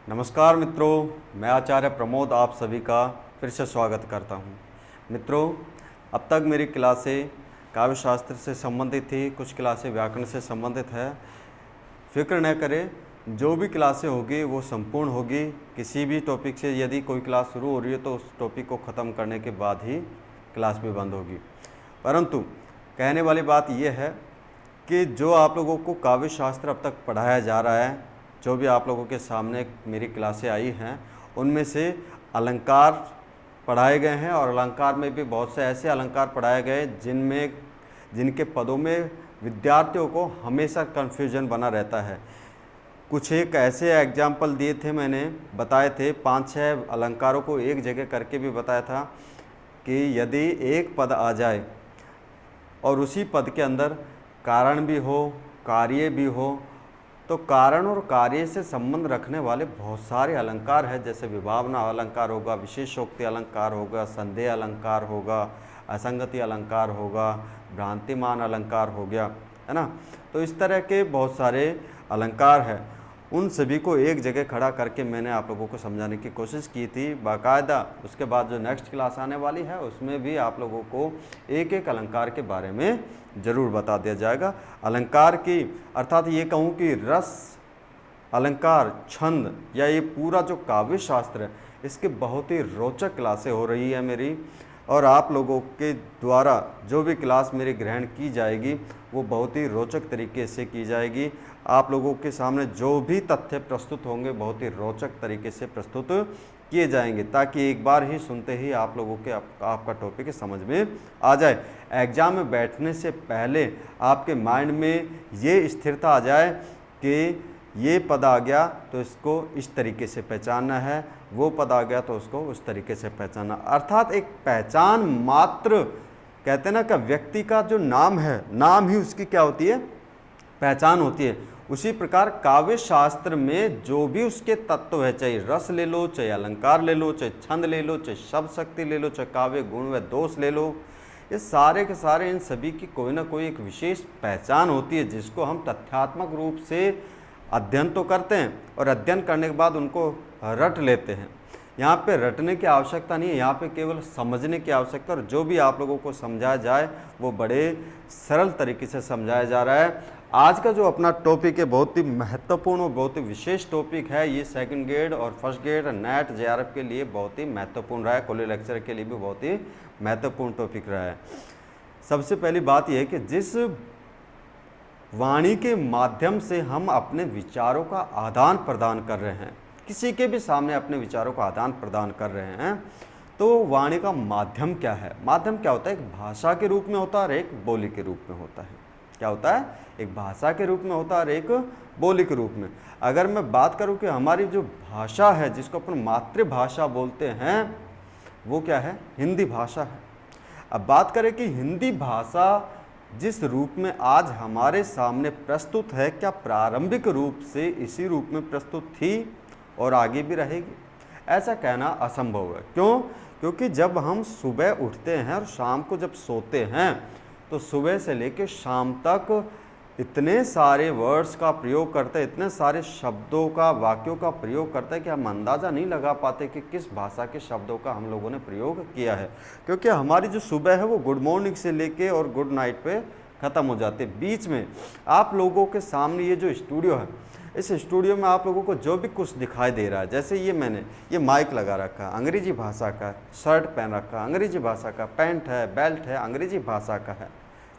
नमस्कार मित्रों, मैं आचार्य प्रमोद आप सभी का फिर से स्वागत करता हूं। मित्रों, अब तक मेरी क्लासें काव्य शास्त्र से संबंधित थी, कुछ क्लासें व्याकरण से संबंधित है। फिक्र न करें, जो भी क्लासें होगी वो संपूर्ण होगी। किसी भी टॉपिक से यदि कोई क्लास शुरू हो रही है तो उस टॉपिक को ख़त्म करने के बाद ही क्लास भी बंद होगी। परंतु कहने वाली बात यह है कि जो आप लोगों को काव्य शास्त्र अब तक पढ़ाया जा रहा है, जो भी आप लोगों के सामने मेरी क्लासें आई हैं, उनमें से अलंकार पढ़ाए गए हैं और अलंकार में भी बहुत से ऐसे अलंकार पढ़ाए गए जिनके पदों में विद्यार्थियों को हमेशा कन्फ्यूजन बना रहता है। कुछ एक ऐसे एग्जाम्पल दिए थे, मैंने बताए थे 5-6 अलंकारों को एक जगह करके भी बताया था कि यदि एक पद आ जाए और उसी पद के अंदर कारण भी हो, कार्य भी हो, तो कारण और कार्य से संबंध रखने वाले बहुत सारे अलंकार हैं। जैसे विभावना अलंकार होगा, विशेषोक्ति अलंकार होगा, संदेह अलंकार होगा, असंगति अलंकार होगा, भ्रांतिमान अलंकार हो गया, है ना। तो इस तरह के बहुत सारे अलंकार हैं। उन सभी को एक जगह खड़ा करके मैंने आप लोगों को समझाने की कोशिश की थी बाकायदा। उसके बाद जो नेक्स्ट क्लास आने वाली है उसमें भी आप लोगों को एक एक अलंकार के बारे में ज़रूर बता दिया जाएगा। अलंकार की अर्थात ये कहूँ कि रस, अलंकार, छंद या ये पूरा जो काव्य शास्त्र है, इसकी बहुत ही रोचक क्लासें हो रही है मेरी, और आप लोगों के द्वारा जो भी क्लास मेरी ग्रहण की जाएगी वो बहुत ही रोचक तरीके से की जाएगी। आप लोगों के सामने जो भी तथ्य प्रस्तुत होंगे बहुत ही रोचक तरीके से प्रस्तुत किए जाएंगे, ताकि एक बार ही सुनते ही आप लोगों के आपका टॉपिक समझ में आ जाए। एग्ज़ाम में बैठने से पहले आपके माइंड में ये स्थिरता आ जाए कि ये पद आ गया तो इसको इस तरीके से पहचानना है, वो पद आ गया तो उसको उस तरीके से पहचानना। अर्थात एक पहचान मात्र, कहते हैं ना कि व्यक्ति का जो नाम है, नाम ही उसकी क्या होती है, पहचान होती है। उसी प्रकार काव्य शास्त्र में जो भी उसके तत्व है, चाहे रस ले लो, चाहे अलंकार ले लो, चाहे छंद ले लो, चाहे शब्द शक्ति ले लो, चाहे काव्य गुण व दोष ले लो, ये सारे के सारे इन सभी की कोई ना कोई एक विशेष पहचान होती है, जिसको हम तथ्यात्मक रूप से अध्ययन तो करते हैं और अध्ययन करने के बाद उनको रट लेते हैं। यहाँ पे रटने की आवश्यकता नहीं है, यहाँ पे केवल समझने की आवश्यकता, और जो भी आप लोगों को समझाया जाए वो बड़े सरल तरीके से समझाया जा रहा है। आज का जो अपना टॉपिक है बहुत ही महत्वपूर्ण और बहुत ही विशेष टॉपिक है। ये सेकंड ग्रेड और फर्स्ट ग्रेड नेट जेआरएफ के लिए बहुत ही महत्वपूर्ण रहा है, कॉलेज लेक्चर के लिए भी बहुत ही महत्वपूर्ण टॉपिक रहा है। सबसे पहली बात यह है कि जिस वाणी के माध्यम से हम अपने विचारों का आदान प्रदान कर रहे हैं, किसी के भी सामने अपने विचारों का आदान प्रदान कर रहे हैं, तो वाणी का माध्यम क्या है? माध्यम क्या होता है? एक भाषा के रूप में होता है और एक बोली के रूप में होता है। क्या होता है? एक भाषा के रूप में होता है और एक बोली के रूप में। अगर मैं बात करूं कि हमारी जो भाषा है, जिसको अपन मातृभाषा बोलते हैं, वो क्या है? हिंदी भाषा है। अब बात करें कि हिंदी भाषा जिस रूप में आज हमारे सामने प्रस्तुत है, क्या प्रारंभिक रूप से इसी रूप में प्रस्तुत थी और आगे भी रहेगी? ऐसा कहना असंभव है। क्यों? क्योंकि जब हम सुबह उठते हैं और शाम को जब सोते हैं, तो सुबह से लेकर शाम तक इतने सारे वर्ड्स का प्रयोग करते हैं, इतने सारे शब्दों का, वाक्यों का प्रयोग करते हैं कि हम अंदाज़ा नहीं लगा पाते कि किस भाषा के शब्दों का हम लोगों ने प्रयोग किया है। क्योंकि हमारी जो सुबह है वो गुड मॉर्निंग से लेके और गुड नाइट पे ख़त्म हो जाती है। बीच में आप लोगों के सामने ये जो स्टूडियो है, इस स्टूडियो में आप लोगों को जो भी कुछ दिखाई दे रहा है, जैसे ये मैंने ये माइक लगा रखा है, अंग्रेजी भाषा का, शर्ट पहन रखा है, अंग्रेजी भाषा का, पैंट है, बेल्ट है, अंग्रेजी भाषा का है,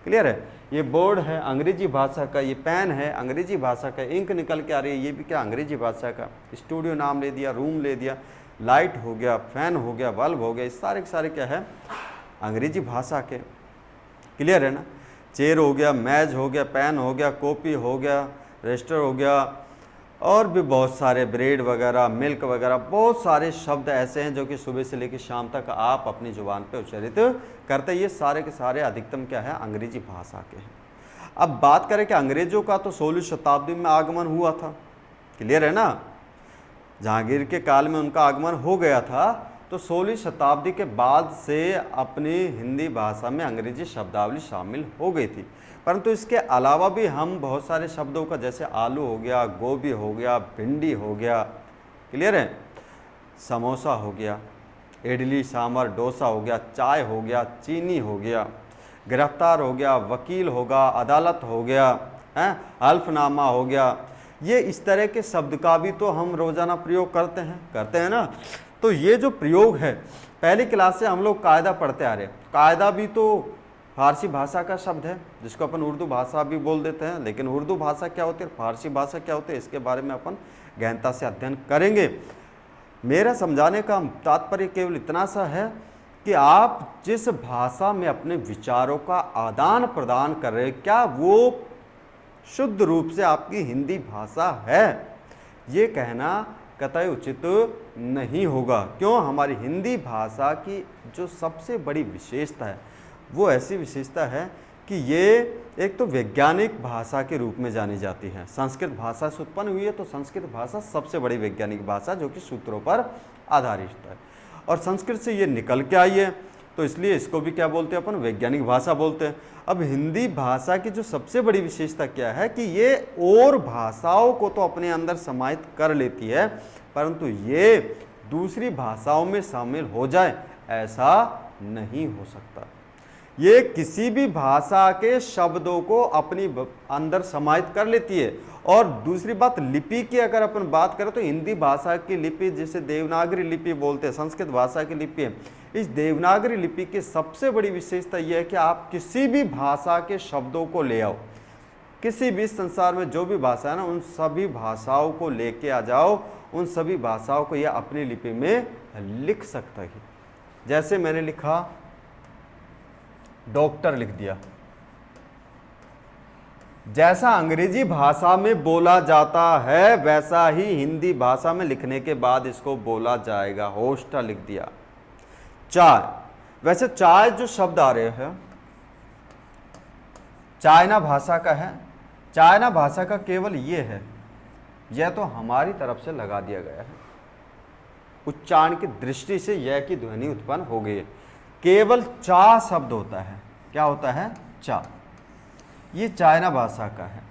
क्लियर है। ये बोर्ड है अंग्रेजी भाषा का, ये पेन है अंग्रेजी भाषा का, इंक निकल के आ रही है, ये भी क्या अंग्रेजी भाषा का। स्टूडियो नाम ले दिया, रूम ले दिया, लाइट हो गया, फैन हो गया, बल्ब हो गया, ये सारे के सारे क्या है? अंग्रेजी भाषा के, क्लियर है ना। चेयर हो गया, मेज हो गया, पेन हो गया, कॉपी हो गया, रजिस्टर हो गया, और भी बहुत सारे, ब्रेड वगैरह, मिल्क वगैरह, बहुत सारे शब्द ऐसे हैं जो कि सुबह से लेकर शाम तक आप अपनी ज़ुबान पे उच्चारित करते हैं। ये सारे के सारे अधिकतम क्या है? अंग्रेजी भाषा के हैं। अब बात करें कि अंग्रेजों का तो 16वीं शताब्दी में आगमन हुआ था, क्लियर है ना। जहांगीर के काल में उनका आगमन हो गया था, तो 16वीं शताब्दी के बाद से अपनी हिंदी भाषा में अंग्रेजी शब्दावली शामिल हो गई थी। परंतु इसके अलावा भी हम बहुत सारे शब्दों का, जैसे आलू हो गया, गोभी हो गया, भिंडी हो गया, क्लियर है। समोसा हो गया, इडली सांभर डोसा हो गया, चाय हो गया, चीनी हो गया, गिरफ्तार हो गया, वकील होगा, अदालत हो गया, हैं, हल्फनामा हो गया। ये इस तरह के शब्द का भी तो हम रोज़ाना प्रयोग करते हैं ना। तो ये जो प्रयोग है, पहली क्लास से हम लोग कायदा पढ़ते आ रहे हैं। कायदा भी तो फारसी भाषा का शब्द है, जिसको अपन उर्दू भाषा भी बोल देते हैं। लेकिन उर्दू भाषा क्या होती है, फारसी भाषा क्या होती है, इसके बारे में अपन गहनता से अध्ययन करेंगे। मेरा समझाने का तात्पर्य केवल इतना सा है कि आप जिस भाषा में अपने विचारों का आदान प्रदान कर रहे हैं, क्या वो शुद्ध रूप से आपकी हिंदी भाषा है, ये कहना कतई उचित नहीं होगा। क्यों? हमारी हिंदी भाषा की जो सबसे बड़ी विशेषता है, वो ऐसी विशेषता है कि ये एक तो वैज्ञानिक भाषा के रूप में जानी जाती है। संस्कृत भाषा से उत्पन्न हुई है, तो संस्कृत भाषा सबसे बड़ी वैज्ञानिक भाषा जो कि सूत्रों पर आधारित है, और संस्कृत से ये निकल के आई है, तो इसलिए इसको भी क्या बोलते हैं अपन, वैज्ञानिक भाषा बोलते हैं। अब हिंदी भाषा की जो सबसे बड़ी विशेषता क्या है कि ये और भाषाओं को तो अपने अंदर समाहित कर लेती है, परंतु ये दूसरी भाषाओं में शामिल हो जाए ऐसा नहीं हो सकता। ये किसी भी भाषा के शब्दों को अपनी अंदर समाहित कर लेती है। और दूसरी बात, लिपि की अगर अपन बात करें तो हिंदी भाषा की लिपि, जिसे देवनागरी लिपि बोलते हैं, संस्कृत भाषा की लिपि है। इस देवनागरी लिपि की सबसे बड़ी विशेषता यह है कि आप किसी भी भाषा के शब्दों को ले आओ, किसी भी संसार में जो भी भाषा है ना, उन सभी भाषाओं को लेके आ जाओ, उन सभी भाषाओं को यह अपनी लिपि में लिख सकता है। जैसे मैंने लिखा डॉक्टर, लिख दिया। जैसा अंग्रेजी भाषा में बोला जाता है वैसा ही हिंदी भाषा में लिखने के बाद इसको बोला जाएगा। हॉस्टल लिख दिया। चाय, वैसे चाय जो शब्द आ रहे हैं चाइना भाषा का है। चाइना भाषा का केवल ये है, यह तो हमारी तरफ से लगा दिया गया है, उच्चारण की दृष्टि से यह की ध्वनि उत्पन्न हो गई है। केवल चा शब्द होता है। क्या होता है? चा। ये चाइना भाषा का है।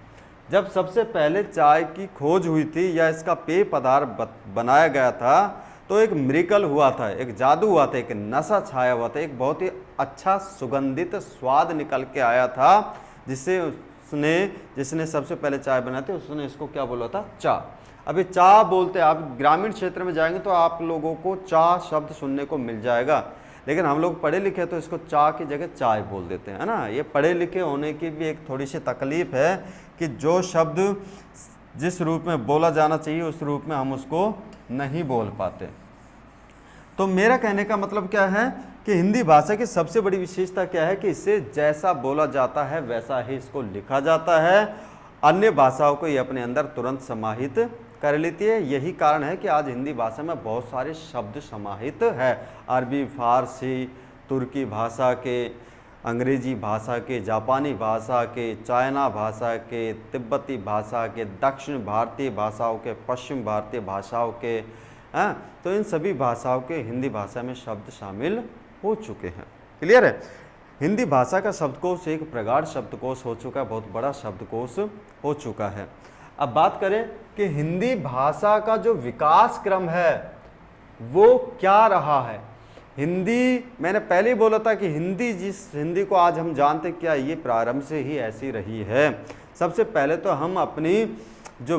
जब सबसे पहले चाय की खोज हुई थी या इसका पेय पदार्थ बनाया गया था, तो एक मिरेकल हुआ था, एक जादू हुआ था, एक नशा छाया हुआ था, एक बहुत ही अच्छा सुगंधित स्वाद निकल के आया था, जिसने सबसे पहले चाय बनाई थी, उसने इसको क्या बोला था? चा। अभी चा बोलते हैं, आप ग्रामीण क्षेत्र में जाएंगे तो आप लोगों को चा शब्द सुनने को मिल जाएगा, लेकिन हम लोग पढ़े लिखे तो इसको चा की जगह चाय बोल देते हैं, है ना। ये पढ़े लिखे होने की भी एक थोड़ी सी तकलीफ है कि जो शब्द जिस रूप में बोला जाना चाहिए उस रूप में हम उसको नहीं बोल पाते। तो मेरा कहने का मतलब क्या है कि हिंदी भाषा की सबसे बड़ी विशेषता क्या है कि इसे जैसा बोला जाता है वैसा ही इसको लिखा जाता है। अन्य भाषाओं को ये अपने अंदर तुरंत समाहित कर लेती है। यही कारण है कि आज हिंदी भाषा में बहुत सारे शब्द समाहित है। अरबी, फारसी, तुर्की भाषा के, अंग्रेजी भाषा के, जापानी भाषा के, चाइना भाषा के, तिब्बती भाषा के, दक्षिण भारतीय भाषाओं के, पश्चिम भारतीय भाषाओं के, हैं, तो इन सभी भाषाओं के हिंदी भाषा में शब्द शामिल हो चुके हैं। क्लियर है। हिंदी भाषा का शब्दकोश एक प्रगाढ़ शब्दकोश हो चुका है, बहुत बड़ा शब्दकोश हो चुका है। अब बात करें कि हिंदी भाषा का जो विकास क्रम है वो क्या रहा है। हिंदी, मैंने पहले ही बोला था कि हिंदी को आज हम जानते क्या, ये प्रारंभ से ही ऐसी रही है। सबसे पहले तो हम अपनी जो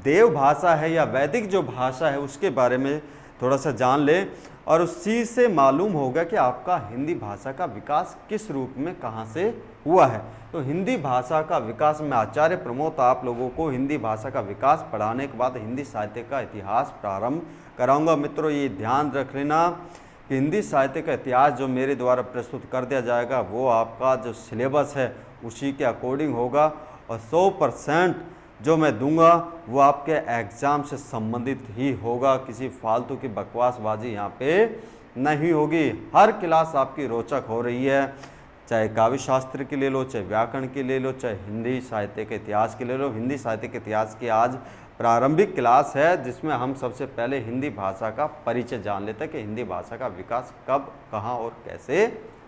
देव भाषा है या वैदिक जो भाषा है उसके बारे में थोड़ा सा जान लें, और उस चीज़ से मालूम होगा कि आपका हिंदी भाषा का विकास किस रूप में कहाँ से हुआ है। तो हिंदी भाषा का विकास में आचार्य प्रमोद आप लोगों को हिंदी भाषा का विकास पढ़ाने के बाद हिंदी साहित्य का इतिहास प्रारंभ कराऊंगा। मित्रों, ये ध्यान रख लेना कि हिंदी साहित्य का इतिहास जो मेरे द्वारा प्रस्तुत कर दिया जाएगा वो आपका जो सिलेबस है उसी के अकॉर्डिंग होगा, और 100% जो मैं दूंगा वो आपके एग्ज़ाम से संबंधित ही होगा। किसी फालतू की बकवासबाजी यहाँ पे नहीं होगी। हर क्लास आपकी रोचक हो रही है, चाहे काव्य शास्त्र की ले लो, चाहे व्याकरण की ले लो, चाहे हिंदी साहित्य के इतिहास की ले लो। हिंदी साहित्य के इतिहास की आज प्रारंभिक क्लास है जिसमें हम सबसे पहले हिंदी भाषा का परिचय जान लेते हैं कि हिंदी भाषा का विकास कब, कहाँ और कैसे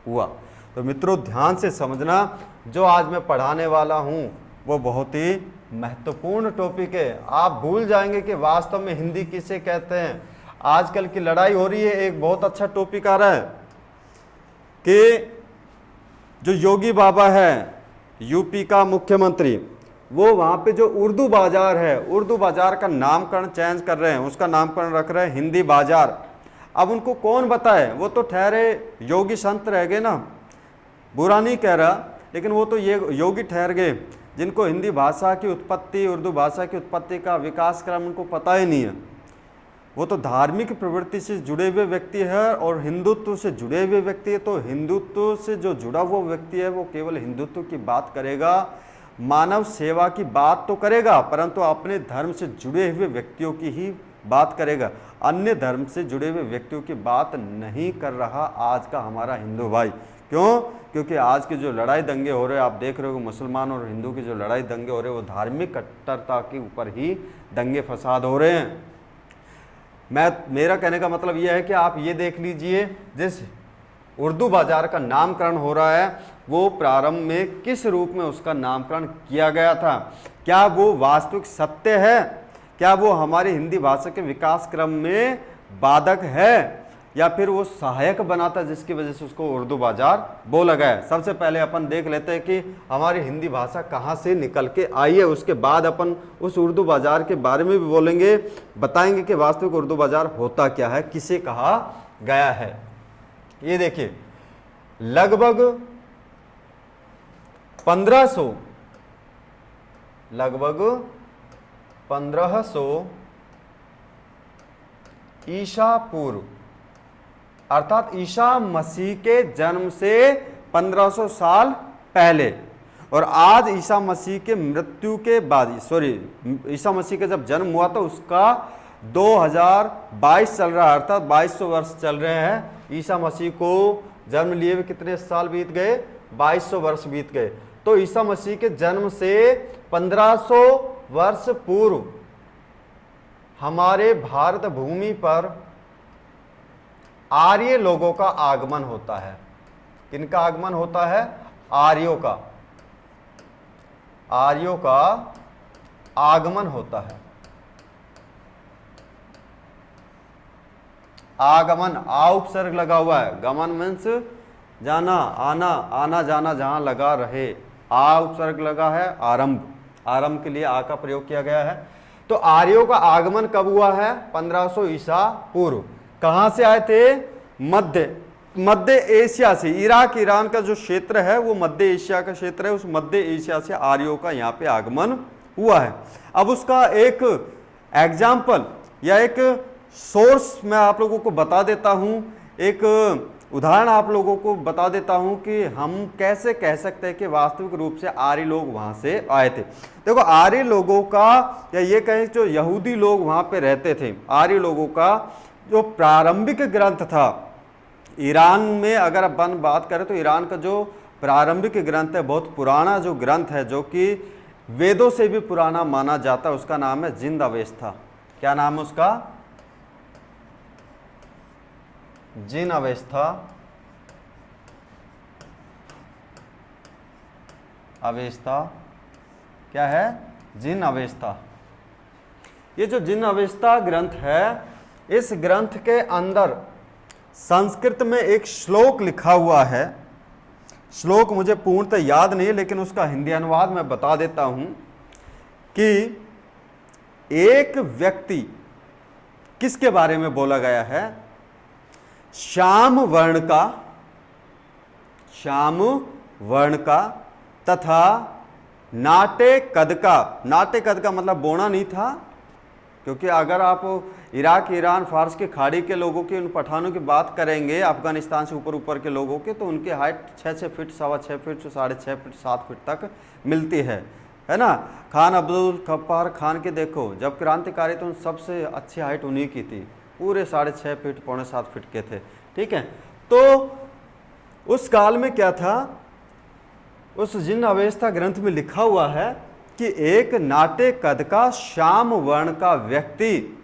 हुआ। तो मित्रों ध्यान से समझना, जो आज मैं पढ़ाने वाला हूँ वो बहुत ही महत्वपूर्ण टॉपिक है। आप भूल जाएंगे कि वास्तव में हिंदी किसे कहते हैं। आजकल की लड़ाई हो रही है, एक बहुत अच्छा टॉपिक आ रहा है कि जो योगी बाबा है यूपी का मुख्यमंत्री, वो वहाँ पे जो उर्दू बाजार है, उर्दू बाजार का नामकरण चेंज कर रहे हैं, उसका नामकरण रख रहे हैं हिंदी बाजार। अब उनको कौन बताए, वो तो ठहरे योगी संत रह गए ना, बुरा नहीं कह रहा, लेकिन वो तो ये योगी ठहर गए जिनको हिंदी भाषा की उत्पत्ति, उर्दू भाषा की उत्पत्ति का विकास क्रम उनको पता ही नहीं है। वो तो धार्मिक प्रवृत्ति से जुड़े हुए व्यक्ति है और हिंदुत्व से जुड़े हुए व्यक्ति है। तो हिंदुत्व से जो जुड़ा हुआ व्यक्ति है वो केवल हिंदुत्व की बात करेगा, मानव सेवा की बात तो करेगा, परंतु अपने धर्म से जुड़े हुए व्यक्तियों की ही बात करेगा, अन्य धर्म से जुड़े हुए व्यक्तियों की बात नहीं कर रहा आज का हमारा हिंदू भाई। क्यों? क्योंकि आज के जो लड़ाई दंगे हो रहे हैं, आप देख रहे हो मुसलमान और हिंदू की जो लड़ाई दंगे हो रहे हैं वो धार्मिक कट्टरता के ऊपर ही दंगे फसाद हो रहे हैं। मेरा कहने का मतलब यह है कि आप ये देख लीजिए, जिस उर्दू बाजार का नामकरण हो रहा है वो प्रारंभ में किस रूप में उसका नामकरण किया गया था, क्या वो वास्तविक सत्य है, क्या वो हमारी हिंदी भाषा के विकास क्रम में बाधक है, या फिर वो सहायक बनाता जिसकी वजह से उसको उर्दू बाजार बोला गया है। सबसे पहले अपन देख लेते हैं कि हमारी हिंदी भाषा कहाँ से निकल के आई है, उसके बाद अपन उस उर्दू बाजार के बारे में भी बोलेंगे, बताएंगे कि वास्तविक उर्दू बाजार होता क्या है, किसे कहा गया है। ये देखिए, लगभग 1500 ईसा पूर्व, अर्थात ईसा मसीह के जन्म से 1500 साल पहले, और आज ईसा मसीह के मृत्यु के बाद, ईसा मसीह का जब जन्म हुआ था उसका 2022 चल रहा है, अर्थात 2200 वर्ष चल रहे हैं। ईसा मसीह को जन्म लिए हुए कितने साल बीत गए? 2200 वर्ष बीत गए। तो ईसा मसीह के जन्म से 1500 वर्ष पूर्व हमारे भारत भूमि पर आर्य लोगों का आगमन होता है। किनका आगमन होता है? आर्यों का। आर्यों का आगमन होता है। आगमन, आ उपसर्ग लगा हुआ है, गमन मीन्स जाना, आना, आना जाना जहां लगा रहे, आ उपसर्ग लगा है, आरंभ, आरंभ के लिए आ का प्रयोग किया गया है। तो आर्यों का आगमन कब हुआ है? 1500 ईसा पूर्व। कहां से आए थे? मध्य एशिया से। इराक ईरान का जो क्षेत्र है वो मध्य एशिया का क्षेत्र है, उस मध्य एशिया से आर्यों का यहाँ पे आगमन हुआ है। अब उसका एक एग्जाम्पल या एक सोर्स मैं आप लोगों को बता देता हूँ, एक उदाहरण आप लोगों को बता देता हूँ कि हम कैसे कह सकते हैं कि वास्तविक रूप से आर्य लोग वहाँ से आए थे। देखो, आर्य लोगों का, या ये कहें जो यहूदी लोग वहाँ पे रहते थे, आर्य लोगों का जो प्रारंभिक ग्रंथ था ईरान में, अगर अपन बात करें तो ईरान का जो प्रारंभिक ग्रंथ है, बहुत पुराना जो ग्रंथ है, जो कि वेदों से भी पुराना माना जाता है, उसका नाम है जिंद अवेस्ता। क्या नाम है उसका? जिन अवेस्ता। अवेस्ता क्या है? जिन अवेस्ता। ये जो जिन अवेस्ता ग्रंथ है, इस ग्रंथ के अंदर संस्कृत में एक श्लोक लिखा हुआ है। श्लोक मुझे पूर्णतः याद नहीं है, लेकिन उसका हिंदी अनुवाद मैं बता देता हूं कि एक व्यक्ति, किसके बारे में बोला गया है? श्याम वर्ण का तथा नाटे कद का। नाटे कद का मतलब बोना नहीं था, क्योंकि अगर आप इराक, ईरान, फारस के खाड़ी के लोगों की, उन पठानों की बात करेंगे, अफगानिस्तान से ऊपर के लोगों के, तो उनकी height 6 feet, 6.25 feet, 6.5 feet, 7 feet तक मिलती है ना। खान अब्दुल गफ्फार खान के देखो, जब क्रांतिकारी तो सबसे अच्छी हाइट उन्हीं की थी, पूरे 6.5 फीट, 6.25 फीट के थे। ठीक है, तो उस काल में क्या था? उस जिन अवेस्ता ग्रंथ में लिखा हुआ है कि एक नाटे कद का श्याम वर्ण का व्यक्ति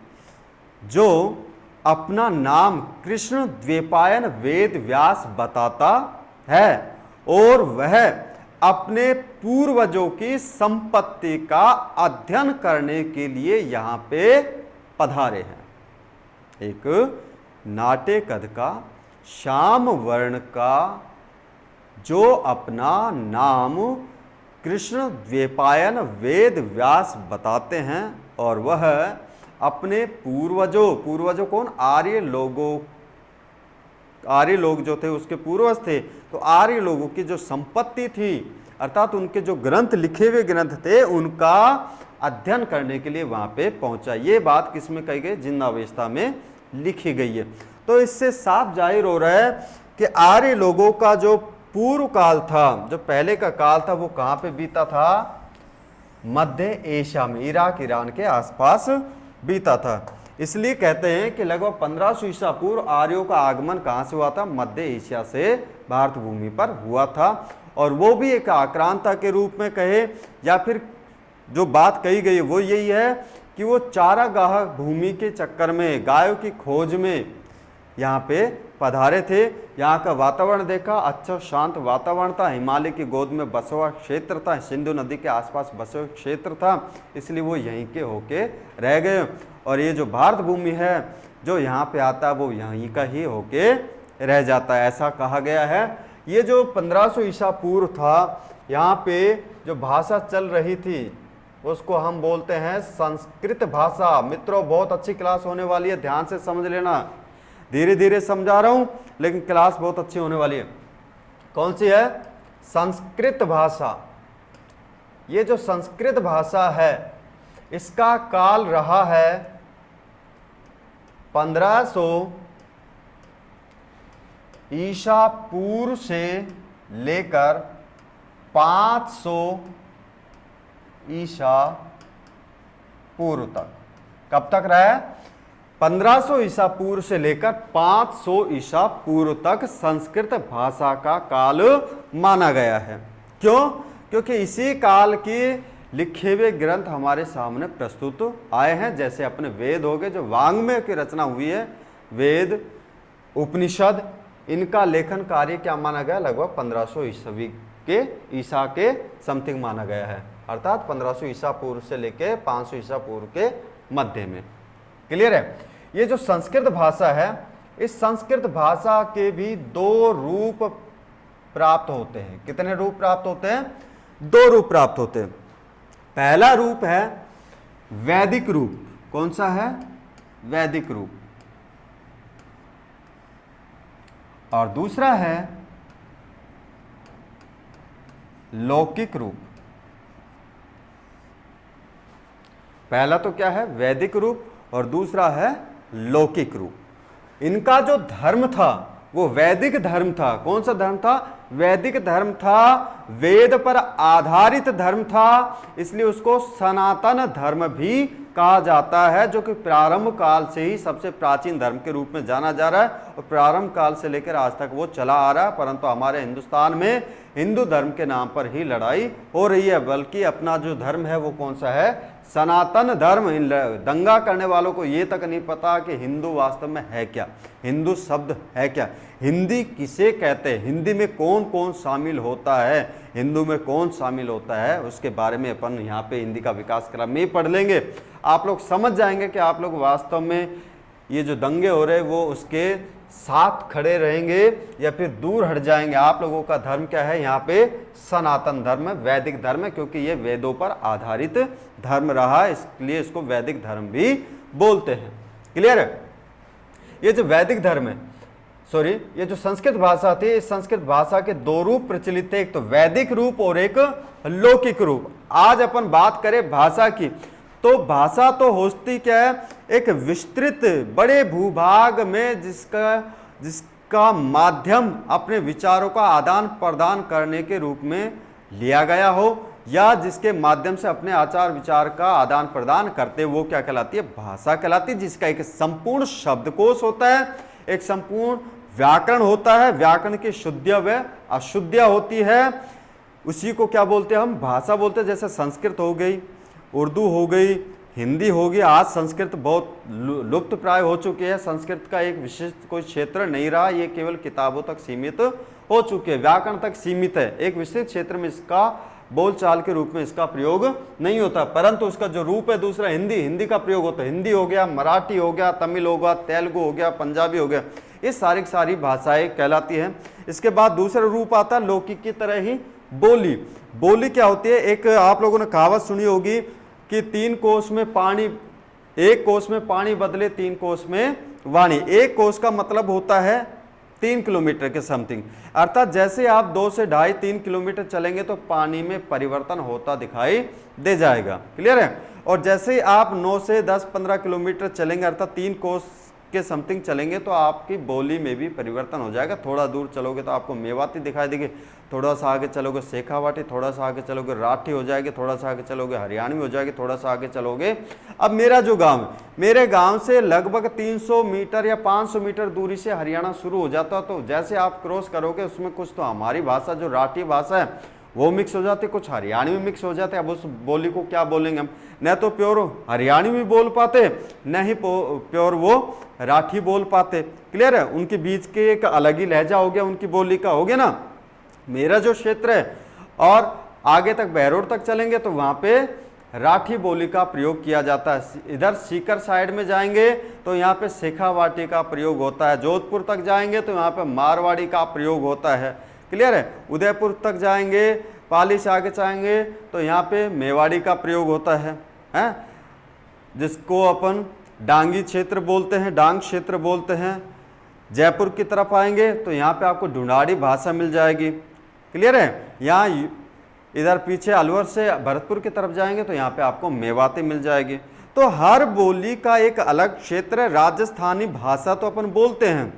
जो अपना नाम कृष्ण द्वैपायन वेद व्यास बताता है, और वह अपने पूर्वजों की संपत्ति का अध्ययन करने के लिए यहां पे पधारे हैं। एक नाटे कद का श्याम वर्ण का जो अपना नाम कृष्ण द्वैपायन वेद व्यास बताते हैं, और वह अपने पूर्वजों कौन? आर्य लोग जो थे उसके पूर्वज थे, तो आर्य लोगों की जो संपत्ति थी अर्थात उनके जो ग्रंथ, लिखे हुए ग्रंथ थे, उनका अध्ययन करने के लिए वहां पे पहुंचा। ये बात किसमें कही गई? जिन्नावस्था में लिखी गई है। तो इससे साफ जाहिर हो रहा है कि आर्य लोगों का जो पूर्व काल था, जो पहले का काल था, वो कहां पे बीता था? मध्य एशिया में, इराक ईरान के आसपास बीता था। इसलिए कहते हैं कि लगभग 1500 ईसा पूर्व आर्यों का आगमन कहां से हुआ था? मध्य एशिया से भारत भूमि पर हुआ था। और वो भी एक आक्रांता के रूप में कहे, या फिर जो बात कही गई वो यही है कि वो चारागाह भूमि के चक्कर में, गायों की खोज में यहाँ पे पधारे थे। यहाँ का वातावरण देखा, अच्छा शांत वातावरण था, हिमालय की गोद में बसा हुआ क्षेत्र था, सिंधु नदी के आसपास बसा हुआ क्षेत्र था, इसलिए वो यहीं के होके रह गए। और ये जो भारत भूमि है जो यहाँ पे आता है वो यहीं का ही होके रह जाता है, ऐसा कहा गया है। ये जो 1500 ईसा पूर्व था, यहाँ पे जो भाषा चल रही थी उसको हम बोलते हैं संस्कृत भाषा। मित्रों, बहुत अच्छी क्लास होने वाली है, ध्यान से समझ लेना। धीरे धीरे समझा रहा हूं लेकिन क्लास बहुत अच्छी होने वाली है। कौन सी है? संस्कृत भाषा। ये जो संस्कृत भाषा है इसका काल रहा है 1500 ईसा पूर्व से लेकर 500 ईसा पूर्व तक। कब तक रहा है? 1500 ईसा पूर्व से लेकर 500 ईसा पूर्व तक संस्कृत भाषा का काल माना गया है। क्यों? क्योंकि इसी काल के लिखे हुए ग्रंथ हमारे सामने प्रस्तुत आए हैं। जैसे अपने वेद हो गए, जो वांग्मय की रचना हुई है, वेद, उपनिषद, इनका लेखन कार्य क्या माना गया? लगभग 1500 ईस्वी के ईसा के समथिंग माना गया है, अर्थात 1500 ईसा पूर्व से लेके 500 ईसा पूर्व के मध्य में। क्लियर है? ये जो संस्कृत भाषा है, इस संस्कृत भाषा के भी 2 रूप प्राप्त होते हैं। कितने रूप प्राप्त होते हैं? 2 रूप प्राप्त होते हैं। पहला रूप है वैदिक रूप। कौन सा है? वैदिक रूप। और दूसरा है लौकिक रूप। पहला तो क्या है? वैदिक रूप, और दूसरा है लौकिक रूप। इनका जो धर्म था वो वैदिक धर्म था। कौन सा धर्म था? वैदिक धर्म था, वेद पर आधारित धर्म था, इसलिए उसको सनातन धर्म भी कहा जाता है, जो कि प्रारंभ काल से ही सबसे प्राचीन धर्म के रूप में जाना जा रहा है और प्रारंभ काल से लेकर आज तक वो चला आ रहा है। परंतु हमारे हिंदुस्तान में हिंदू धर्म के नाम पर ही लड़ाई हो रही है, बल्कि अपना जो धर्म है वो कौन सा है? सनातन धर्म। इन दंगा करने वालों को ये तक नहीं पता कि हिंदू वास्तव में है क्या, हिंदू शब्द है क्या, हिंदी किसे कहते हैं, हिंदी में कौन कौन शामिल होता है, हिंदू में कौन शामिल होता है, उसके बारे में अपन यहाँ पे हिंदी का विकास क्रम में पढ़ लेंगे। आप लोग समझ जाएंगे कि आप लोग वास्तव में ये जो दंगे हो रहे हैं वो उसके साथ खड़े रहेंगे या फिर दूर हट जाएंगे। आप लोगों का धर्म क्या है? यहाँ पे सनातन धर्म, वैदिक धर्म है, क्योंकि ये वेदों पर आधारित धर्म रहा है, इसलिए इसको वैदिक धर्म भी बोलते हैं। क्लियर है? ये जो वैदिक धर्म है, ये जो संस्कृत भाषा थी, इस संस्कृत भाषा के 2 रूप प्रचलित थे, एक तो वैदिक रूप और एक लौकिक रूप। आज अपन बात करें भाषा की, तो भाषा तो होती क्या है? एक विस्तृत बड़े भूभाग में जिसका माध्यम अपने विचारों का आदान प्रदान करने के रूप में लिया गया हो, या जिसके माध्यम से अपने आचार विचार का आदान प्रदान करते, वो क्या कहलाती है? भाषा कहलाती है। जिसका एक संपूर्ण शब्दकोश होता है, एक संपूर्ण व्याकरण होता है, व्याकरण की शुद्ध व अशुद्ध होती है, उसी को क्या बोलते हैं? हम भाषा बोलते हैं। जैसे संस्कृत हो गई, उर्दू हो गई, हिंदी हो गई। आज संस्कृत बहुत लुप्त प्राय हो चुकी है, संस्कृत का एक विशिष्ट कोई क्षेत्र नहीं रहा, ये केवल किताबों तक सीमित हो चुकी है, व्याकरण तक सीमित है। एक विस्तृत क्षेत्र में इसका बोलचाल के रूप में इसका प्रयोग नहीं होता, परंतु उसका जो रूप है दूसरा हिंदी का प्रयोग होता है। हिंदी हो गया, मराठी हो गया, तमिल हो गया, तेलुगु हो गया, पंजाबी हो गया, ये सारी की सारी भाषाएं कहलाती हैं। इसके बाद दूसरा रूप आता है लौकिक की तरह ही बोली। बोली क्या होती है, एक आप लोगों ने कहावत सुनी होगी कि 3 कोस में पानी, 1 कोस में पानी बदले 3 कोस में वाणी। 1 कोस का मतलब होता है 3 किलोमीटर के समथिंग, अर्थात जैसे आप 2 से 2.5-3 किलोमीटर चलेंगे तो पानी में परिवर्तन होता दिखाई दे जाएगा। क्लियर है। और जैसे आप 9 से 10-15 किलोमीटर चलेंगे अर्थात 3 कोस के समथिंग चलेंगे तो आपकी बोली में भी परिवर्तन हो जाएगा। थोड़ा दूर चलोगे तो आपको मेवाती दिखाई देगी, थोड़ा सा आगे चलोगे शेखावाटी, थोड़ा सा आगे चलोगे राठी हो जाएगी, थोड़ा सा आगे चलोगे हरियाणवी हो जाएगी, थोड़ा सा आगे चलोगे। अब मेरा जो गांव है, मेरे गांव से लगभग 300 मीटर या 500 मीटर दूरी से हरियाणा शुरू हो जाता, तो जैसे आप क्रॉस करोगे उसमें कुछ तो हमारी भाषा जो राठी भाषा है वो मिक्स हो जाती है, कुछ हरियाणवी मिक्स हो जाते हैं। अब उस बोली को क्या बोलेंगे हम, न तो प्योर हरियाणवी बोल पाते, न ही प्योर वो राठी बोल पाते। क्लियर है। उनके बीच के एक अलग ही लहजा हो गया, उनकी बोली का हो गया ना। मेरा जो क्षेत्र है और आगे तक बहरोड तक चलेंगे तो वहां पे राठी बोली का प्रयोग किया जाता है। इधर सीकर साइड में जाएंगे तो यहाँ पे शेखावाटी का प्रयोग होता है। जोधपुर तक जाएंगे तो यहाँ पे मारवाड़ी का प्रयोग होता है। क्लियर है। उदयपुर तक जाएंगे, पाली से आगे जाएंगे तो यहाँ पे मेवाड़ी का प्रयोग होता है, जिसको अपन डांगी क्षेत्र बोलते हैं, डांग क्षेत्र बोलते हैं। जयपुर की तरफ आएंगे तो यहाँ पे आपको ढूंढाड़ी भाषा मिल जाएगी। क्लियर है। यहाँ इधर पीछे अलवर से भरतपुर की तरफ जाएंगे तो यहाँ पे आपको मेवाती मिल जाएगी। तो हर बोली का एक अलग क्षेत्र है। राजस्थानी भाषा तो अपन बोलते हैं,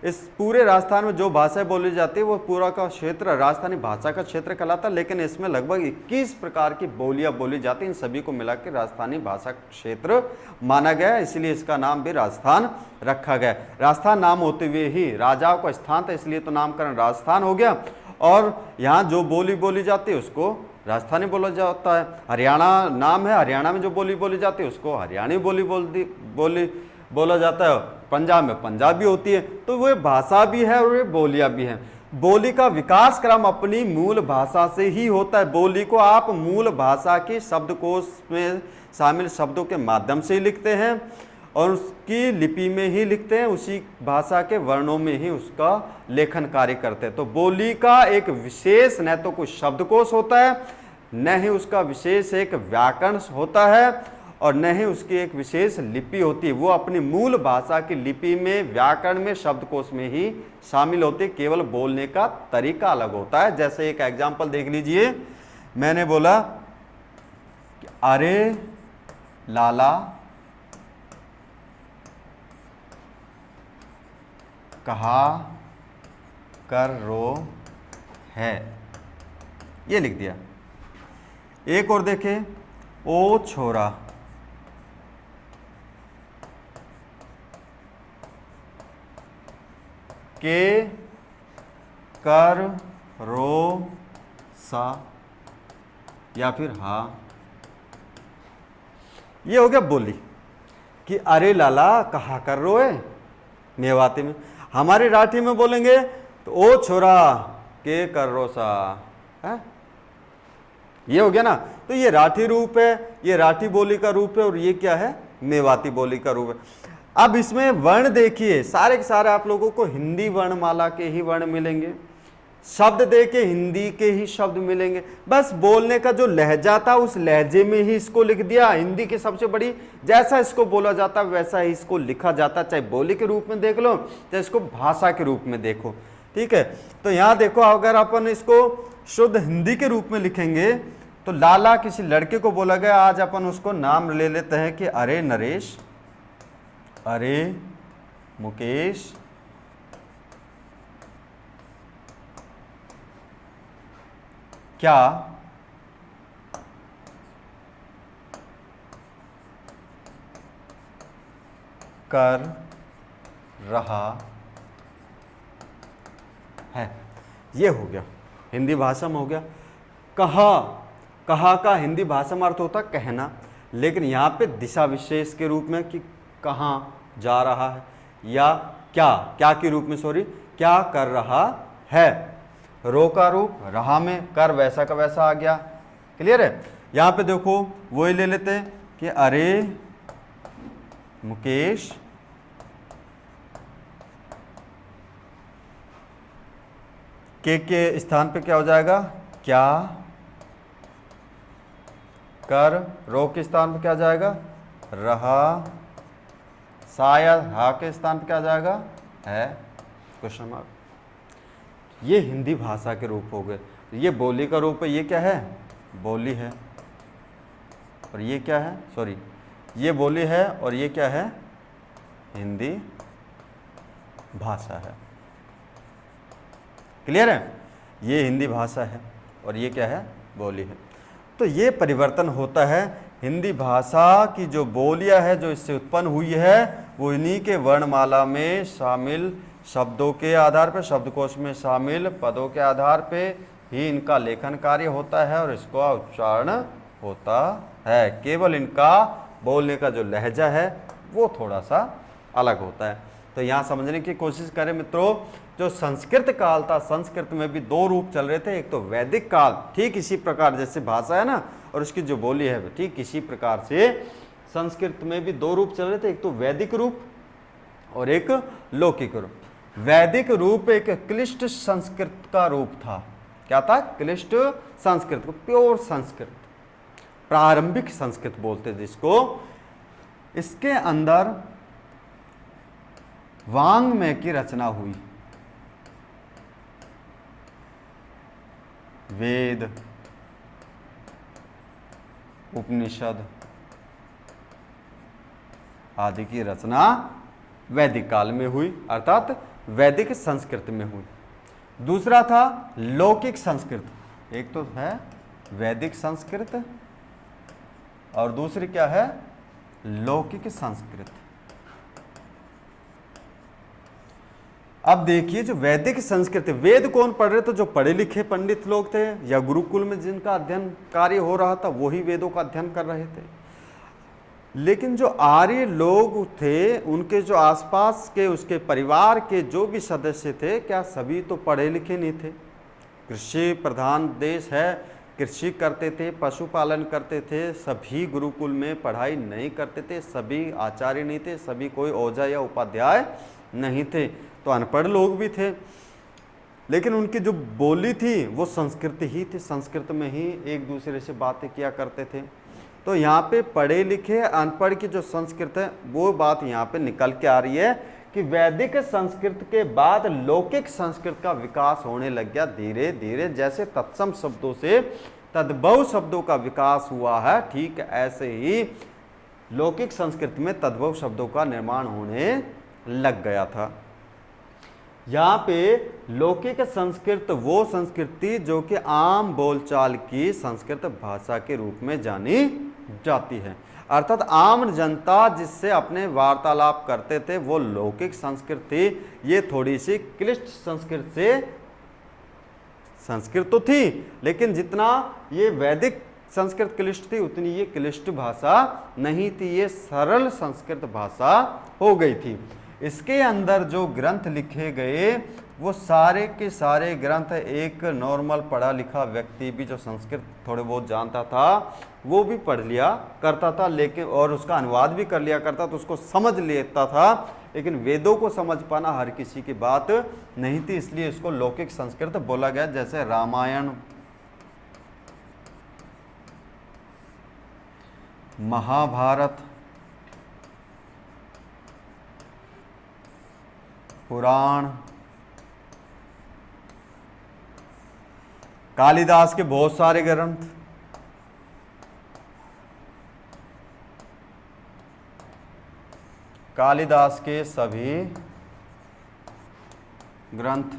इस पूरे राजस्थान में जो भाषाएं बोली जाती है वो पूरा का क्षेत्र राजस्थानी भाषा का क्षेत्र कहलाता है। लेकिन इसमें लगभग 21 प्रकार की बोलियां बोली जाती हैं, इन सभी को मिलाकर राजस्थानी भाषा क्षेत्र माना गया है, इसलिए इसका नाम भी राजस्थान रखा गया। राजस्थान नाम होते हुए ही राजाओं का स्थान था, इसलिए तो नामकरण राजस्थान हो गया। और यहाँ जो बोली बोली जाती है उसको राजस्थानी बोला जाता है। हरियाणा नाम है, हरियाणा में जो बोली बोली जाती है उसको हरियाणी बोली बोला जाता है। पंजाब में पंजाबी होती है। तो वो भाषा भी है और ये बोलियां भी हैं। बोली का विकास क्रम अपनी मूल भाषा से ही होता है। बोली को आप मूल भाषा के शब्दकोश में शामिल शब्दों के माध्यम से ही लिखते हैं और उसकी लिपि में ही लिखते हैं, उसी भाषा के वर्णों में ही उसका लेखन कार्य करते हैं। तो बोली का एक विशेष न तो कोई शब्दकोश होता है, न ही उसका विशेष एक व्याकरण होता है और न ही उसकी एक विशेष लिपि होती है। वो अपनी मूल भाषा की लिपि में, व्याकरण में, शब्दकोश में ही शामिल होती है। केवल बोलने का तरीका अलग होता है। जैसे एक एग्जांपल देख लीजिए, मैंने बोला कि अरे लाला कहा कर रो है, ये लिख दिया। एक और देखें, ओ छोरा के कर रो सा या फिर हा, ये हो गया बोली कि अरे लाला कहा कर रो है मेवाती में। हमारी राठी में बोलेंगे तो ओ छोरा के कर रो सा है, ये हो गया ना। तो ये राठी रूप है, ये राठी बोली का रूप है और ये क्या है, मेवाती बोली का रूप है। अब इसमें वर्ण देखिए, सारे के सारे आप लोगों को हिंदी वर्णमाला के ही वर्ण मिलेंगे, शब्द देके हिंदी के ही शब्द मिलेंगे। बस बोलने का जो लहजा था उस लहजे में ही इसको लिख दिया। हिंदी की सबसे बड़ी, जैसा इसको बोला जाता वैसा ही इसको लिखा जाता, चाहे बोली के रूप में देख लो चाहे इसको भाषा के रूप में देखो। ठीक है। तो यहाँ देखो, अगर अपन इसको शुद्ध हिंदी के रूप में लिखेंगे तो लाला किसी लड़के को बोला गया, आज अपन उसको नाम ले लेते हैं कि अरे नरेश, अरे मुकेश, क्या कर रहा है, ये हो गया हिंदी भाषा में हो गया। कहा का हिंदी भाषा में अर्थ होता कहना, लेकिन यहाँ पे दिशा विशेष के रूप में कि कहाँ जा रहा है, या क्या के रूप में, सॉरी, क्या कर रहा है। रो का रूप, रहा में कर वैसा का वैसा आ गया। क्लियर है। यहाँ पे देखो वही ले लेते हैं कि अरे मुकेश के स्थान पे क्या हो जाएगा, क्या, कर, रो के स्थान पे क्या जाएगा, रहा, शायद, हा के स्थान पे क्या जाएगा, है, क्वेश्चन मार्क। ये हिंदी भाषा के रूप हो गए। ये बोली का रूप है, ये क्या है, बोली है, और ये क्या है, सॉरी, ये बोली है और ये क्या है, हिंदी भाषा है। क्लियर है। ये हिंदी भाषा है और ये क्या है, बोली है। तो ये परिवर्तन होता है। हिंदी भाषा की जो बोलियां है जो इससे उत्पन्न हुई है वो इन्हीं के वर्णमाला में शामिल शब्दों के आधार पर, शब्दकोश में शामिल पदों के आधार पे ही इनका लेखन कार्य होता है और इसका उच्चारण होता है। केवल इनका बोलने का जो लहजा है वो थोड़ा सा अलग होता है। तो यहाँ समझने की कोशिश करें मित्रों, जो संस्कृत काल था, संस्कृत में भी दो रूप चल रहे थे। एक तो वैदिक काल, ठीक इसी प्रकार जैसे भाषा है ना और उसकी जो बोली है ठीक इसी प्रकार से संस्कृत में भी दो रूप चल रहे थे, एक तो वैदिक रूप और एक लौकिक रूप। वैदिक रूप एक क्लिष्ट संस्कृत का रूप था। क्या था, क्लिष्ट संस्कृत को, प्योर संस्कृत, प्रारंभिक संस्कृत बोलते जिसको। इसके अंदर वांग्मय की रचना हुई, वेद, उपनिषद आदि की रचना वैदिक काल में हुई, अर्थात वैदिक संस्कृत में हुई। दूसरा था लौकिक संस्कृत। एक तो है वैदिक संस्कृत और दूसरी क्या है, लौकिक संस्कृत। अब देखिए जो वैदिक संस्कृत, वेद कौन पढ़ रहे थे, जो पढ़े लिखे पंडित लोग थे या गुरुकुल में जिनका अध्ययन कार्य हो रहा था वही वेदों का अध्ययन कर रहे थे। लेकिन जो आर्य लोग थे उनके जो आसपास के उसके परिवार के जो भी सदस्य थे, क्या सभी तो पढ़े लिखे नहीं थे। कृषि प्रधान देश है, कृषि करते थे, पशुपालन करते थे, सभी गुरुकुल में पढ़ाई नहीं करते थे, सभी आचार्य नहीं थे, सभी कोई ओझा या उपाध्याय नहीं थे, तो अनपढ़ लोग भी थे। लेकिन उनकी जो बोली थी वो संस्कृत ही थी, संस्कृत में ही एक दूसरे से बातें किया करते थे। तो यहाँ पे पढ़े लिखे अनपढ़ की जो संस्कृत है वो बात यहाँ पे निकल के आ रही है कि वैदिक संस्कृत के बाद लौकिक संस्कृत का विकास होने लग गया धीरे धीरे। जैसे तत्सम शब्दों से तद्भव शब्दों का विकास हुआ है, ठीक ऐसे ही लौकिक संस्कृत में तद्भव शब्दों का निर्माण होने लग गया था। यहाँ पे लौकिक संस्कृत वो संस्कृति जो कि आम बोलचाल की संस्कृत भाषा के रूप में जानी जाती है, अर्थात आम जनता जिससे अपने वार्तालाप करते थे वो लौकिक संस्कृत थी। ये थोड़ी सी क्लिष्ट संस्कृत से, संस्कृत तो थी लेकिन जितना ये वैदिक संस्कृत क्लिष्ट थी उतनी ये क्लिष्ट भाषा नहीं थी, ये सरल संस्कृत भाषा हो गई थी। इसके अंदर जो ग्रंथ लिखे गए वो सारे के सारे ग्रंथ एक नॉर्मल पढ़ा लिखा व्यक्ति भी जो संस्कृत थोड़े बहुत जानता था वो भी पढ़ लिया करता था, लेकिन और उसका अनुवाद भी कर लिया करता तो उसको समझ लेता था। लेकिन वेदों को समझ पाना हर किसी की बात नहीं थी, इसलिए इसको लौकिक संस्कृत बोला गया। जैसे रामायण, महाभारत, पुराण, कालिदास के बहुत सारे ग्रंथ, कालिदास के सभी ग्रंथ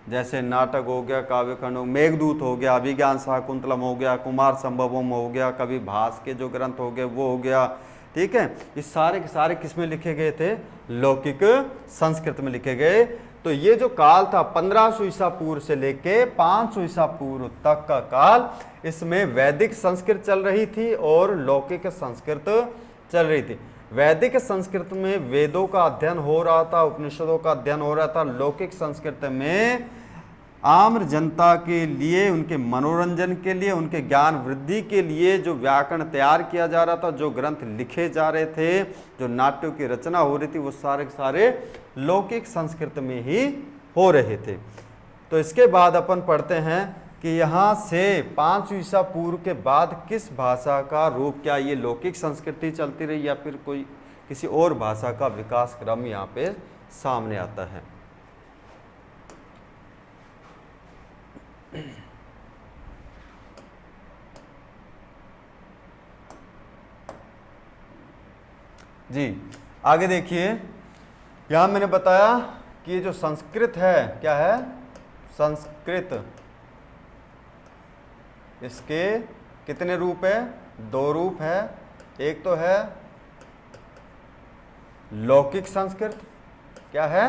जैसे नाटक हो गया, काव्यखंड हो, मेघदूत हो गया, अभिज्ञान शाकुंतलम हो गया, कुमार संभवम हो गया, कवि भास के जो ग्रंथ हो गए वो हो गया, ठीक है। ये सारे के सारे किस में लिखे गए थे, लौकिक संस्कृत में लिखे गए। तो ये जो काल था 1500 ईसा पूर्व से लेके 500 ईसा पूर्व तक का काल, इसमें वैदिक संस्कृत चल रही थी और लौकिक संस्कृत चल रही थी। वैदिक संस्कृत में वेदों का अध्ययन हो रहा था, उपनिषदों का अध्ययन हो रहा था। लौकिक संस्कृत में आम जनता के लिए, उनके मनोरंजन के लिए, उनके ज्ञान वृद्धि के लिए जो व्याकरण तैयार किया जा रहा था, जो ग्रंथ लिखे जा रहे थे, जो नाट्यों की रचना हो रही थी, वो सारे के सारे लौकिक संस्कृत में ही हो रहे थे। तो इसके बाद अपन पढ़ते हैं कि यहाँ से 500 ईसा पूर्व के बाद किस भाषा का रूप, क्या ये लौकिक संस्कृति चलती रही या फिर कोई किसी और भाषा का विकास क्रम यहाँ पे सामने आता है। जी आगे देखिए, यहां मैंने बताया कि ये जो संस्कृत है, क्या है, संस्कृत, इसके कितने रूप है, 2 रूप है। एक तो है लौकिक संस्कृत, क्या है,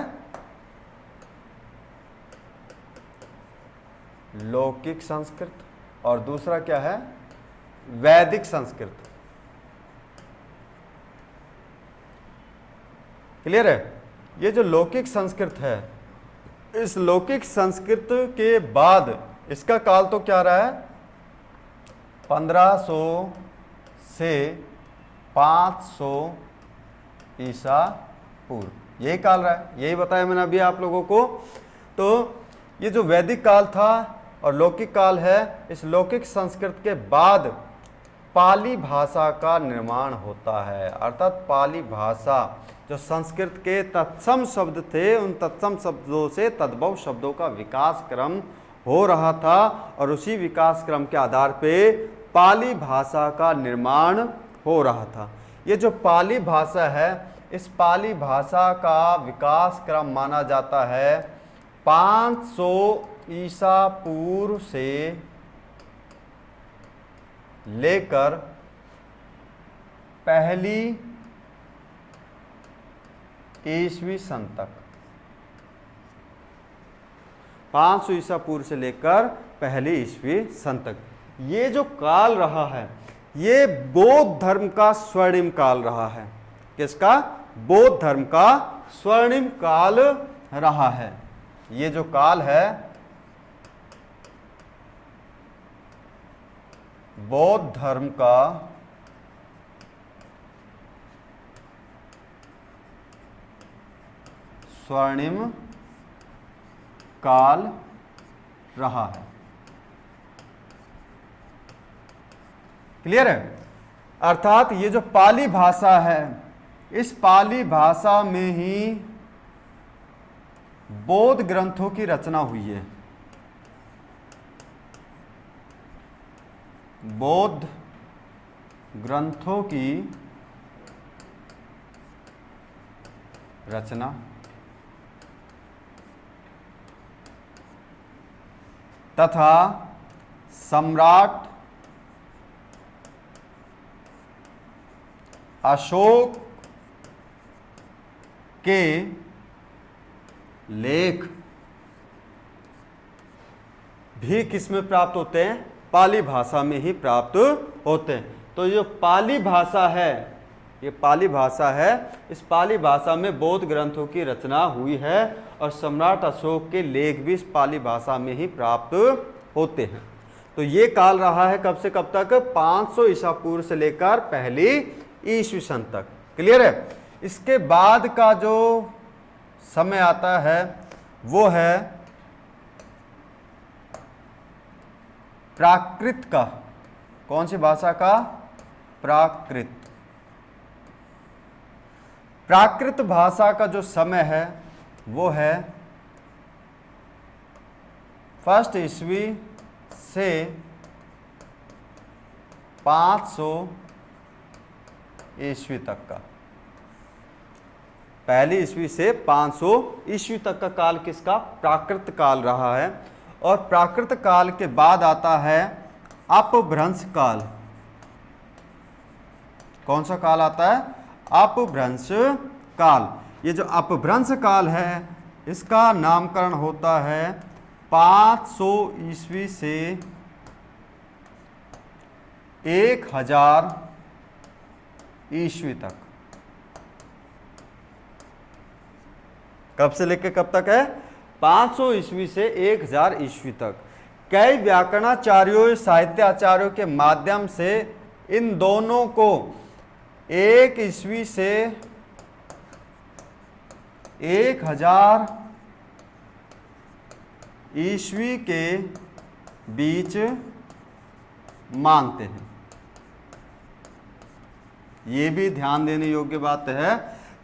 लौकिक संस्कृत, और दूसरा क्या है, वैदिक संस्कृत। क्लियर है? ये जो लौकिक संस्कृत है, इस लौकिक संस्कृत के बाद इसका काल तो क्या रहा है, 1500 से 500 ईसा पूर्व, यही काल रहा है, यही बताया मैंने अभी आप लोगों को। तो ये जो वैदिक काल था और लौकिक काल है, इस लौकिक संस्कृत के बाद पाली भाषा का निर्माण होता है। अर्थात पाली भाषा, जो संस्कृत के तत्सम शब्द थे, उन तत्सम शब्दों से तद्भव शब्दों का विकास क्रम हो रहा था और उसी विकास क्रम के आधार पे पाली भाषा का निर्माण हो रहा था। ये जो पाली भाषा है, इस पाली भाषा का विकास क्रम माना जाता है 500 ईसा पूर्व से लेकर पहली ईस्वी सन तक। 500 ईसा पूर्व से लेकर पहली ईस्वी सन तक ये जो काल रहा है, ये बौद्ध धर्म का स्वर्णिम काल रहा है। किसका? बौद्ध धर्म का स्वर्णिम काल रहा है। ये जो काल है बौद्ध धर्म का स्वर्णिम काल रहा है। क्लियर है? अर्थात ये जो पाली भाषा है, इस पाली भाषा में ही बौद्ध ग्रंथों की रचना हुई है। बौद्ध ग्रंथों की रचना तथा सम्राट अशोक के लेख भी किसमें प्राप्त होते हैं? पाली भाषा में ही प्राप्त होते हैं। तो जो पाली भाषा है, ये पाली भाषा है, इस पाली भाषा में बौद्ध ग्रंथों की रचना हुई है और सम्राट अशोक के लेख भी इस पाली भाषा में ही प्राप्त होते हैं। तो ये काल रहा है कब से कब तक? 500 ईसा पूर्व से लेकर पहली ईस्वी सन तक। क्लियर है? इसके बाद का जो समय आता है वो है प्राकृत का। कौन सी भाषा का? प्राकृत। प्राकृत भाषा का जो समय है वो है 1 ईस्वी से 500 ईस्वी तक का। पहली ईस्वी से 500 ईस्वी तक का काल किसका? प्राकृत काल रहा है। और प्राकृत काल के बाद आता है अपभ्रंश काल। कौन सा काल आता है? अपभ्रंश काल। ये जो अपभ्रंश काल है, इसका नामकरण होता है 500 ईस्वी से 1000 ईस्वी तक। कब से लेकर कब तक है? 500 ईस्वी से 1000 ईस्वी तक। कई व्याकरणाचार्यों साहित्याचार्यों के माध्यम से इन दोनों को 1 ईस्वी से 1000 ईस्वी के बीच मानते हैं। ये भी ध्यान देने योग्य बात है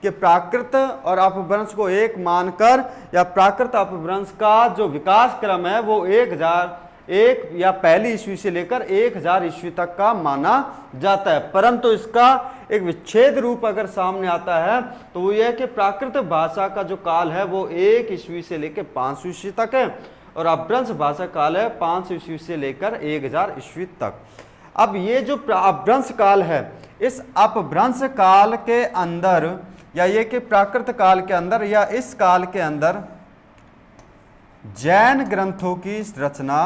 कि प्राकृत और अपभ्रंश को एक मानकर या प्राकृत अपभ्रंश का जो विकास क्रम है वो 1001 या पहली ईस्वी से लेकर 1000 ईस्वी तक का माना जाता है। परंतु इसका एक विच्छेद रूप अगर सामने आता है तो वो यह है कि प्राकृत भाषा का जो काल है वो 1 ईस्वी से लेकर 500 ईस्वी तक है और अपभ्रंश भाषा काल है 500 ईस्वी से लेकर 1000 ईस्वी तक। अब ये जो अपभ्रंश काल है, इस अपभ्रंश काल के अंदर या ये कि प्राकृत काल के अंदर या इस काल के अंदर जैन ग्रंथों की रचना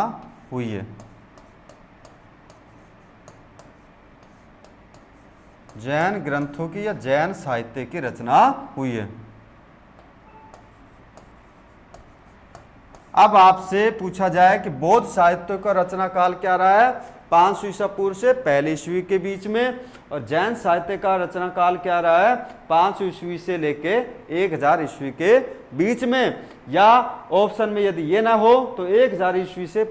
हुई है। जैन ग्रंथों की या जैन साहित्य की रचना हुई है। अब आपसे पूछा जाए कि बौद्ध साहित्य का रचना काल क्या रहा है, 500 ईसा पूर्व से पहली ईस्वी के बीच में, और जैन साहित्य का रचना काल क्या रहा है, 500 ईस्वी से लेके 1000 ईस्वी के बीच में। या ऑप्शन में यदि ये ना हो तो 1000 ईस्वी से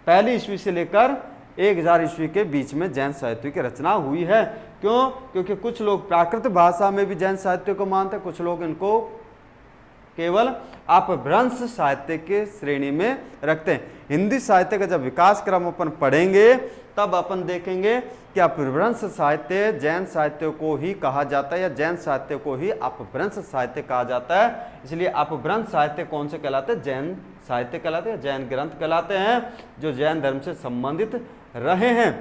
पहली ईस्वी से लेकर 1000 ईस्वी के बीच में जैन साहित्य की रचना हुई है। क्यों? क्योंकि कुछ लोग प्राकृत भाषा में भी जैन साहित्य को मानते हैं, कुछ लोग इनको केवल अपभ्रंश साहित्य के श्रेणी में रखते हैं। हिंदी साहित्य का जब विकास क्रम अपन पढ़ेंगे तब अपन देखेंगे कि अपभ्रंश साहित्य जैन साहित्य को ही कहा जाता है या जैन साहित्य को ही अपभ्रंश साहित्य कहा जाता है। इसलिए अपभ्रंश साहित्य कौन से कहलाते हैं? जैन साहित्य कहलाते हैं, जैन ग्रंथ कहलाते हैं जो जैन धर्म से संबंधित रहे हैं।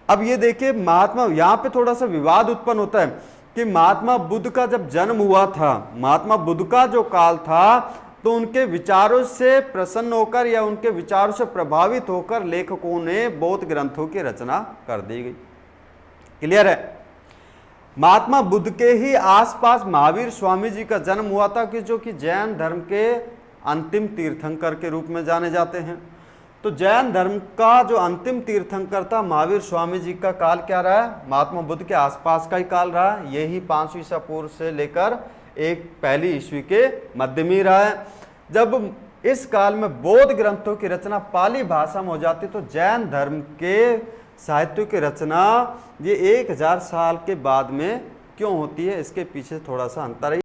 अब ये देखिए महात्मा, यहाँ पे थोड़ा सा विवाद उत्पन्न होता है कि महात्मा बुद्ध का जब जन्म हुआ था, महात्मा बुद्ध का जो काल था, तो उनके विचारों से प्रसन्न होकर या उनके विचारों से प्रभावित होकर लेखकों ने बौद्ध ग्रंथों की रचना कर दी गई। क्लियर है? महात्मा बुद्ध के ही आसपास महावीर स्वामी जी का जन्म हुआ था कि जो कि जैन धर्म के अंतिम तीर्थंकर के रूप में जाने जाते हैं। तो जैन धर्म का जो अंतिम तीर्थंकर था महावीर स्वामी जी का काल क्या रहा है? महात्मा बुद्ध के आसपास का ही काल रहा है। यही 500 ईसा पूर्व से लेकर पहली ईस्वी के मध्य में रहा है। जब इस काल में बौद्ध ग्रंथों की रचना पाली भाषा में हो जाती तो जैन धर्म के साहित्य की रचना ये 1000 साल के बाद में क्यों होती है, इसके पीछे थोड़ा सा अंतर है।